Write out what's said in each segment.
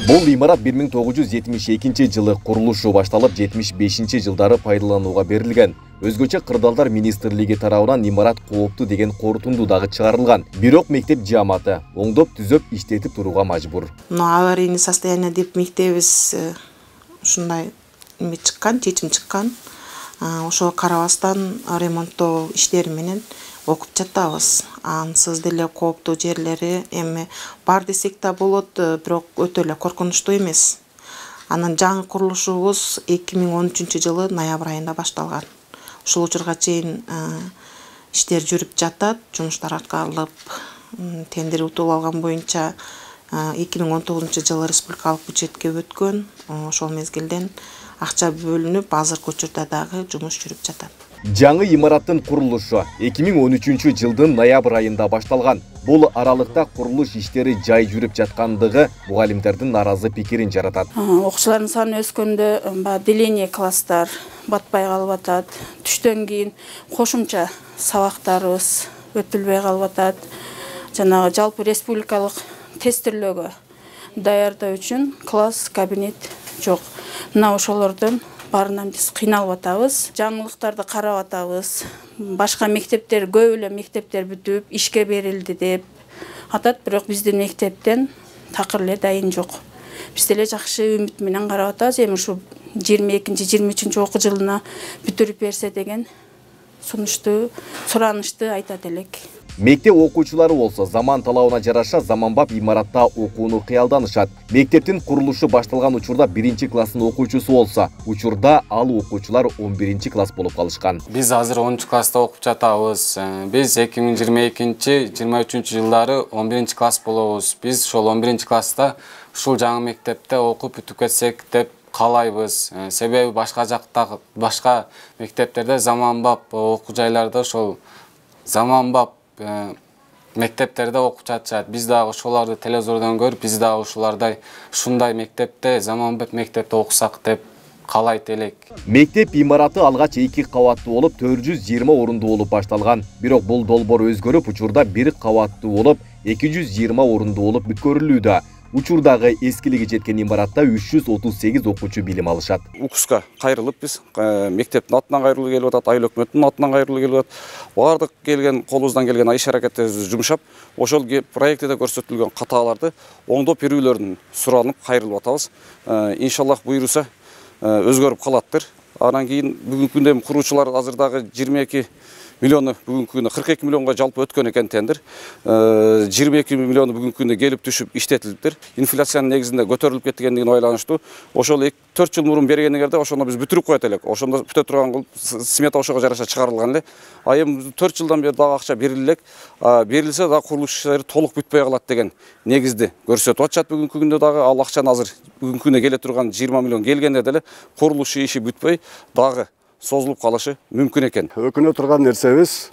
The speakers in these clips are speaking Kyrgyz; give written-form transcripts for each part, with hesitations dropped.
Бул имарат 1972 жылы курулушу башталып, 75 жылдары пайдаланууга берилген. Өзгөчө кырдаалдар министрлиги тарабынан имарат кооптуу деген корутунду дагы чыгарылган. Бирок мектеп жааматы оңдоп түзөп иштетип турууга мажбур. Аварийный состояние деп мектебибиз ушундай чечим чыккан. Ошого карабастан ремонттоо иштери менен окуп жатабыз. Ансыз деле кооптуу жерлери эми бар десек да болот, бирок өтө эле коркунучтуу эмес. Анан жаңы курулушубуз 2013 жылы ноябрь айында башталган. Ушул учурга чейин иштер жүрүп жатат, жумуштар аткарылып, тендер утулуп алган боюнча 2019 жылы республикалык бюджетке өткөн. Ошол мезгилден акча бөлүнүп, азыркы учурда дагы жумуш жүрүп жатат. Жаңы имараттын курулушу 2013 жылдын ноябрь айында башталган. Бул аралыкта курулуш иштери жай жүрүп жаткандыгы мугалимдердин наразы пикирин жаратат. Окуучулардын саны өскөндө деление класстар батпай калып атат. Түштөн кийин кошумча сабактарыбыз өтүлбөй калып атат. Жанагы жалпы республикалык тестирлөөгө даярдоо үчүн класс, кабинет жок. Мына ошолордон барынан биз кыйналып атабыз. Жаңылыктарды карап атабыз. Башка мектептер, көп эле мектептер бүтүп, ишке берилди деп атат, бирок биздин мектептен такыр эле дайын жок. Биз деле жакшы үмүт менен карап атабыз. Эми ушу 22-23 окуу жылына бүтүрүп берсе деген суранышты айтат элек. Мектеп окуучулары болсо заман талабына жараша заманбап имаратта окууну кыялданышат. Мектептин курулушу башталган учурда 1-класстын окуучусу болсо, учурда ал окуучулар 11-класс болуп калышкан. Биз азыр 10-класста окуп жатабыз. Биз 2022-23 жылдары 11-класс болобуз. Биз ошол 11-класста ушул жаңы мектепте окуп бүтүп кетсек деп каалайбыз. Себеби башка мектептерде заманбап окуу жайларда ошол заманбап мектептерде окуп жатышат. Биз дагы ошолорду телевизордон көрүп, биз дагы ушундай мектепте, заманбап мектепте окусак деп каалайт элек. Мектеп имараты алгач 2 кабаттуу болуп, 420 орундуу болуп башталган. Бирок бул долбоор өзгөрүп, учурда 1 кабаттуу болуп, 220 орундуу болуп бүткөрүлүүдө. Учурдагы эскилиги жеткен имаратта 338 окуучу билим алышат. УКУСка кайрылып биз мектептин атынан кайрылуу келип атат, айыл өкмөттүн атынан кайрылуу келип атат. Бардык келген колубуздан келген иш-аракеттерибизди жумшап, ошол проектте көрсөтүлгөн каталарды оңдоп берүүлөрүн суранып кайрылып атабыз. Иншаллах буйруса өзгөрүп калаттыр. Анан кийин бүгүнкү күндө куруучулар азырдагы 22 миллиону бүгүнкү күндө 42 миллионго жалпы өткөн экен тендер. 22 миллиону бүгүнкү күндө келип түшүп иштетилиптир. Инфляциянын негизинде көтөрүлүп кеткендигин ойлонуштуу. Ошол 4 жыл мурун бергендерде ошону биз бүтүрүп коет элек. Ошондо бүтө турган кылып смета ошого жараша чыгарылган эле. Эми 4 жылдан бери дагы акча берилет. Берилсе дагы курулуш иштери толук бүтпөй калат деген негизди көрсөтүп атышат бүгүнкү күндө дагы. Ал акчаны азыр бүгүнкү күндө келе турган 20 миллион келгенде деле курулуш иши бүтпөй дагы созулуп калышы мүмкүн экен. Өкүнө турган нерсебиз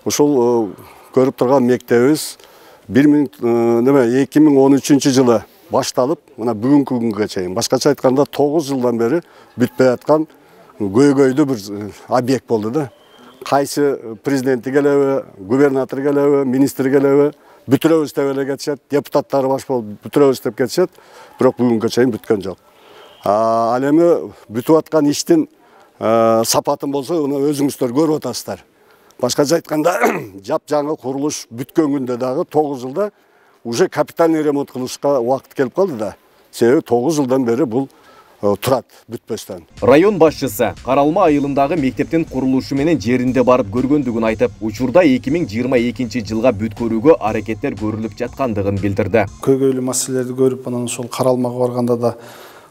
ушул көрүп турган мектебибиз 2013 жылы башталып, мына бүгүнкү күнгө чейин, башкача айтканда 9 жылдан бери бүтпөй аткан көйгөйлүү бир объект болду да. Кайсы президенти келеби, губернатор келеби, министр келеби, бүтүрөбүз деп эле кетишет, депутаттары баш болуп бүтүрөбүз деп кетишет, бирок бүгүнгө чейин бүткөн жок. Ал эми бүтүп аткан иштин сапатын болсо өзүңүздөр көрүп атасыздар. Башкача айтканда жап жаңы курулуш бүткөн күндө дагы 9 жылда уже капитальный ремонт кылышка убакыт келип калды да. Себеби 9 жылдан бери бул турат бүтпөстөн. Район башчысы Каралма айылындагы мектептин курулушу менен жеринде барып көргөндүгүн айтып, учурда 2022 жылга бүткөрүүгө аракеттер көрүлүп жаткандыгын билдирди. Көйгөйлүү маселелерди көрүп, анан ошол Каралмага барганда да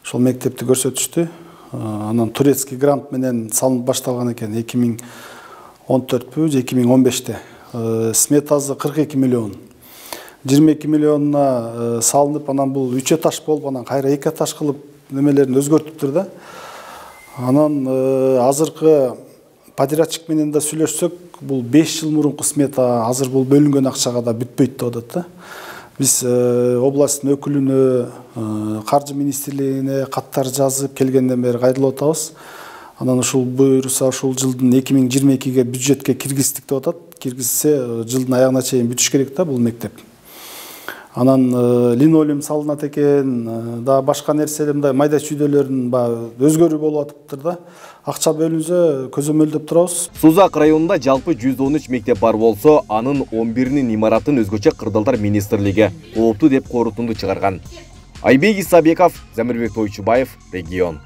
ошол мектепти көрсөтүштү. Анан турецкий грант менен салынып башталган экен 2014-2015-те. Сметасы 42 миллион. 22 миллионуна салынып, анан бул 3 этаж болуп, анан кайра 2 этаж кылып немелерин өзгөртүптүр да. Анан азыркы подрядчик менен да сүйлөшсөк, бул 5 жыл мурунку смета, азыр бул бөлүнгөн акчага да бүтпөйт деп атат да. Биз областтын өкүлүнө, каржы министрлигине каттар жазып келгенден бери кайрылып атабыз. Анан ушул буйруса ушул жылдын 2022-ге бюджетке киргиздик деп атат. Киргизсе жылдын аягына чейин бүтүш керек да бул мектеп. анан линолеум салынат экен, да башка нерселер мындай майда чүйдөлөрдүн өзгөрүү болуп атыптыр да. Акча бөлүнсө көзөмөлдөп турабыз. Сузак районунда жалпы 113 мектеп бар болсо, анын 11-нин имаратын өзгөчө кырдалдар министрлиги кооптуу деп корутунду чыгарган. Айбек Исабеков, Замирбек Тойчубаев, Регион.